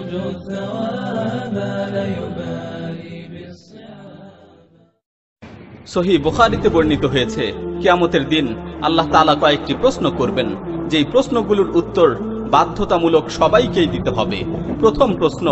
يرجو الثواب لا يبالي بالصعاب. সহিহ বুখারীতে বর্ণিত হয়েছে, কিয়ামতের দিন আল্লাহ তাআলা কয়েকটি প্রশ্ন করবেন, যেই প্রশ্নগুলোর উত্তর বাধ্যতামূলক সবাইকেই দিতে হবে। প্রথম প্রশ্ন,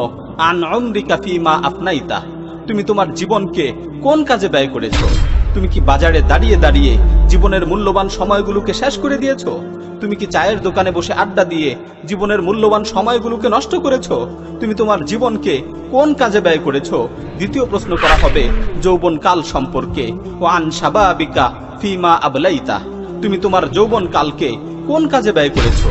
আন উমরিকা ফীমা আফনাইতা, তুমি তোমার জীবনকে কোন কাজে ব্যয় করেছো? তুমি কি বাজারে দাঁড়িয়ে দাঁড়িয়ে জীবনের মূল্যবান সময়গুলোকে শেষ করে দিয়েছো? তুমি কি চায়ের দোকানে বসে আড্ডা দিয়ে জীবনের মূল্যবান সময়গুলোকে নষ্ট করেছো? তুমি তোমার জীবনকে কোন কাজে ব্যয় করেছো? দ্বিতীয় প্রশ্ন করা হবে যৌবনকাল সম্পর্কে, ওয়ান শাবাবিকা ফীমা আবলাইতা, তুমি তোমার যৌবনকালকে কোন কাজে ব্যয় করেছো?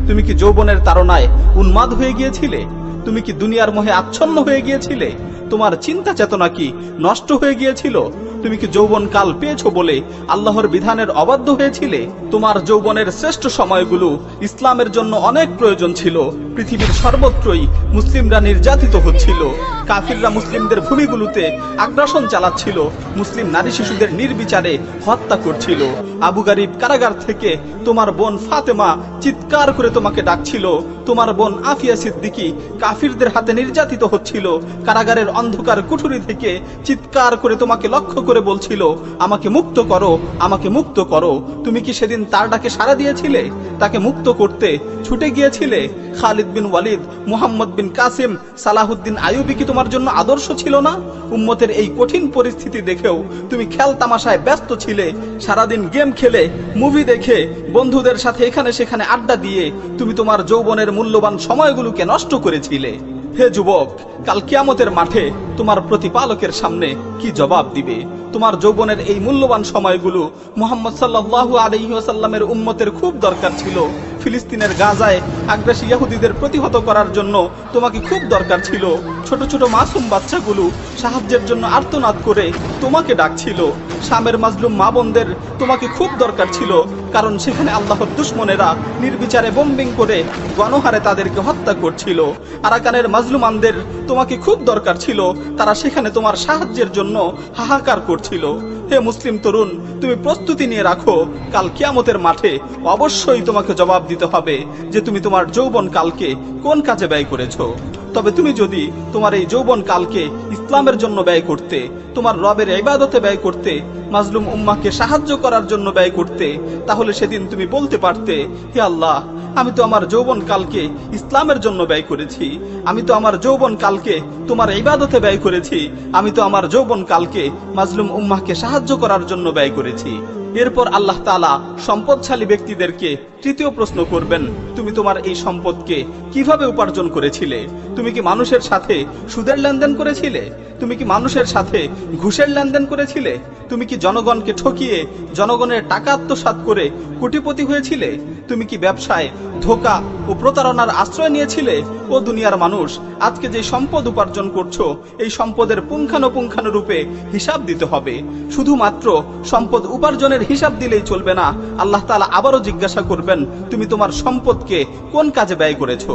তুমি কি যৌবনের তাড়নায় উন্মাদ হয়ে গিয়েছিলে? তুমি কি দুনিয়ার মোহে আচ্ছন্ন হয়ে গিয়েছিলে? তোমার চিন্তা চেতনা কি নষ্ট হয়ে গিয়েছিল? তুমি কি যৌবনকাল পেয়েছো বলে আল্লাহর বিধানের অবাধ্য হয়েছিলে? তোমার যৌবনের শ্রেষ্ঠ সময়গুলো ইসলামের জন্য অনেক প্রয়োজন ছিল। পৃথিবীর সর্বত্রই মুসলিমরা নির্যাতিত হচ্ছিল, কাফিররা মুসলিমদের ভূমিগুলোতে আগ্রাসন চালাচ্ছিল, মুসলিম নারী শিশুদের নির্বিচারে হত্যা করছিল। আবু গারিব কারাগার থেকে তোমার বোন ফাতেমা চিৎকার করে তোমাকে ডাকছিল। তোমার বোন আফিয়া সিদ্দিকী কাফিরদের হাতে নির্যাতিত হচ্ছিল, কারাগারের অন্ধকার কুঠুরি থেকে চিৎকার করে তোমাকে লক্ষ্য করে বলছিল, আমাকে মুক্ত করো, আমাকে মুক্ত করো। তুমি কি সেদিন তার ডাকে সাড়া দিয়েছিলে? তাকে মুক্ত করতে ছুটে গিয়েছিলে? খালিদ বিন ওয়ালিদ, মুহাম্মদ বিন কাসিম, সালাহুদ্দিন আইয়ুবী কি তোমার জন্য আদর্শ ছিল না? উম্মতের এই কঠিন পরিস্থিতি দেখেও তুমি খেল তামাশায় ব্যস্ত ছিলে, সারাদিন গেম খেলে, মুভি দেখে, বন্ধুদের সাথে এখানে সেখানে আড্ডা দিয়ে তুমি তোমার যৌবনের মূল্যবান সময়গুলোকে নষ্ট করেছিলে। হে যুবক, কাল কিয়ামতের মাঠে তোমার প্রতিপালকের সামনে কি জবাব দিবে? তোমার যৌবনের এই মূল্যবান সময়গুলো মুহাম্মদ সাল্লাল্লাহু আলাইহি ওয়াসাল্লামের উম্মতের খুব দরকার ছিল। ফিলিস্তিনের গাজায় আগ্রাসী ইহুদিদের প্রতিহত করার জন্য তোমাকে খুব দরকার ছিল। ছোট ছোট মাসুম বাচ্চাগুলো সাহায্যের জন্য আর্তনাদ করে তোমাকে ডাকছিল। শামের মাজলুম মা বোনদের তোমাকে খুব দরকার ছিল, কারণ সেখানে আল্লাহর দুশমনেরা নির্বিচারে বোম্বিং করে গণহারে তাদেরকে হত্যা করছিল। আরাকানের মাজলুমানদের তোমাকে খুব দরকার ছিল, তারা সেখানে তোমার সাহায্যের জন্য হাহাকার করছিল। হে মুসলিম তরুণ, তুমি প্রস্তুতি নিয়ে রাখো, কাল কিয়ামতের মাঠে অবশ্যই তোমাকে জবাব দিতে হবে যে তুমি তোমার যৌবন কালকে কোন কাজে ব্যয় করেছো। তবে তুমি যদি তোমার এই যৌবন কালকে ইসলামের জন্য ব্যয় করতে, তোমার রবের ইবাদতে ব্যয় করতে, মাজলুম উম্মাহকে সাহায্য করার জন্য ব্যয় করতে, তাহলে সেদিন তুমি বলতে পারতে, হে আল্লাহ, আমি তো আমার যৌবন কালকে ইসলামের জন্য ব্যয় করেছি, আমি তো আমার যৌবন কালকে তোমার ইবাদতে ব্যয় করেছি, আমি তো আমার যৌবন কালকে মাজলুম উম্মাহকে সাহায্য করার জন্য ব্যয় করেছি। এরপর আল্লাহ তাআলা সম্পদশালী ব্যক্তিদেরকে তৃতীয় প্রশ্ন করবেন, তুমি তোমার এই সম্পদকে কিভাবে উপার্জন করেছিলে? তুমি কি মানুষের সাথে সুদের লেনদেন করেছিলে? তুমি কি মানুষের সাথে ঘুষের লেনদেন করেছিলে? তুমি কি জনগণকে ঠকিয়ে জনগণের টাকা আত্মসাৎ করে কোটিপতি হয়েছিলে? তুমি কি ব্যবসায় ধোঁকা ও প্রতারণার আশ্রয় নিয়েছিলে? ও দুনিয়ার মানুষ, আজকে যে সম্পদ উপার্জন করছো, এই সম্পদের পুঙ্খানুপুঙ্খানুরূপে হিসাব দিতে হবে। শুধুমাত্র সম্পদ উপার্জনের হিসাব দিলেই চলবে না, আল্লাহ তাআলা আবারও জিজ্ঞাসা করবেন, তুমি তোমার সম্পদকে কোন কাজে ব্যয় করেছো?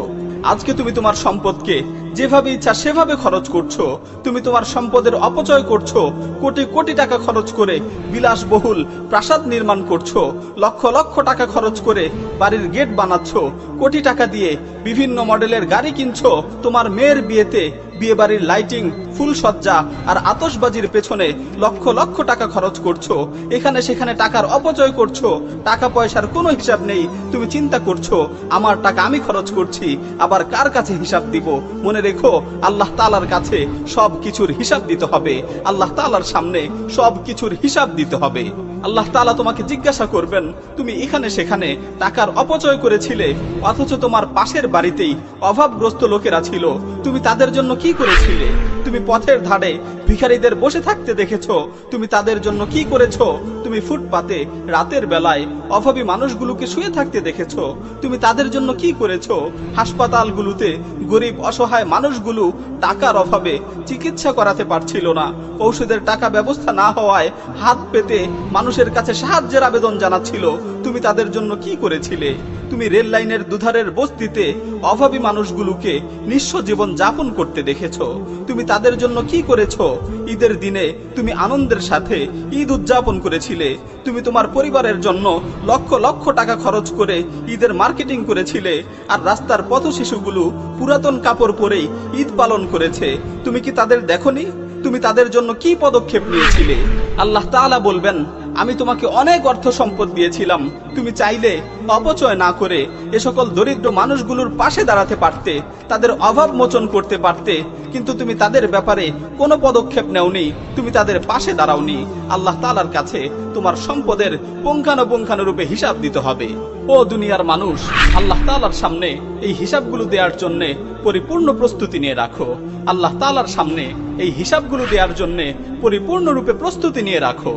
আজকে তুমি তোমার সম্পদকে যেভাবে ইচ্ছা সেভাবে খরচ করছো। তুমি তোমার সম্পদের অপচয় করছো, কোটি কোটি টাকা খরচ করে বিলাসবহুল প্রাসাদ নির্মাণ করছো, লক্ষ লক্ষ টাকা খরচ করে বাড়ির গেট বানাচ্ছো, কোটি টাকা দিয়ে বিভিন্ন মডেলের গাড়ি কিনছো, তোমার মেয়ের বিয়েতে বিয়ে বাড়ির লাইটিং, ফুলসজ্জা আর আতশবাজির পেছনে লক্ষ লক্ষ টাকা খরচ করছো, এখানে সেখানে টাকার অপচয় করছো, টাকা পয়সার কোনো হিসাব নেই। তুমি চিন্তা করছো আমার টাকা আমি খরচ করছি, আবার কার কাছে হিসাব দিব? মনে রেখো, আল্লাহ তাআলার কাছে সব কিছুর হিসাব দিতে হবে, আল্লাহ তাআলার সামনে সব কিছুর হিসাব দিতে হবে। আল্লাহ তাআলা তোমাকে জিজ্ঞাসা করবেন, তুমি এখানে সেখানে টাকার অপচয় করেছিলে, অথচ তোমার পাশের বাড়িতেই অভাবগ্রস্ত লোকেরা ছিল, তুমি তাদের জন্য কি করেছিলে? তুমি পথের ধারে ভিখারীদের বসে থাকতে দেখেছো, তুমি তাদের জন্য কি করেছো? তুমি ফুটপাতে রাতের বেলায় অভাবী মানুষগুলোকে শুয়ে থাকতে দেখেছো, তুমি তাদের জন্য কি করেছো? হাসপাতালগুলোতে গরিব অসহায় মানুষগুলো টাকার অভাবে চিকিৎসা করাতে পারছিল না, ঔষধের টাকা ব্যবস্থা না হওয়ায় হাত পেতে মানুষের কাছে সাহায্যের আবেদন জানাচ্ছিল, তুমি তাদের জন্য কি করেছিলে? তুমি রেল লাইনের দুধারের বস্তিতে অভাবী মানুষগুলোকে নিঃস্ব জীবন যাপন করতে দেখেছো, তুমি তাদের জন্য কি করেছো? ঈদের দিনে তুমি আনন্দের সাথে ঈদ উদযাপন করেছিলে, তুমি তোমার পরিবারের জন্য লক্ষ লক্ষ টাকা খরচ করে ঈদের মার্কেটিং করেছিলে, আর রাস্তার পথ শিশুগুলো পুরাতন কাপড় পরেই ঈদ পালন করেছে। তুমি কি তাদের দেখোনি? তুমি তাদের জন্য কি পদক্ষেপ নিয়েছিলে? আল্লাহ তাআলা বলবেন, আমি তোমাকে অনেক অর্থ সম্পদ দিয়েছিলাম, তুমি চাইলে অপচয় না করে এ সকল দরিদ্র মানুষগুলোর পাশে দাঁড়াতে পারতে, তাদের অভাব মোচন করতে পারতে, কিন্তু তুমি তাদের ব্যাপারে কোনো পদক্ষেপ নেওনি, তুমি তাদের পাশে দাঁড়াওনি। আল্লাহ তাআলার কাছে তোমার সম্পদের পুঙ্খানুপুঙ্খানুরূপে হিসাব দিতে হবে। ও দুনিয়ার মানুষ, আল্লাহ তাআলার সামনে এই হিসাবগুলো দেওয়ার জন্য পরিপূর্ণ প্রস্তুতি নিয়ে রাখো। আল্লাহ তাআলার সামনে এই হিসাবগুলো দেওয়ার জন্য পরিপূর্ণরূপে প্রস্তুতি নিয়ে রাখো।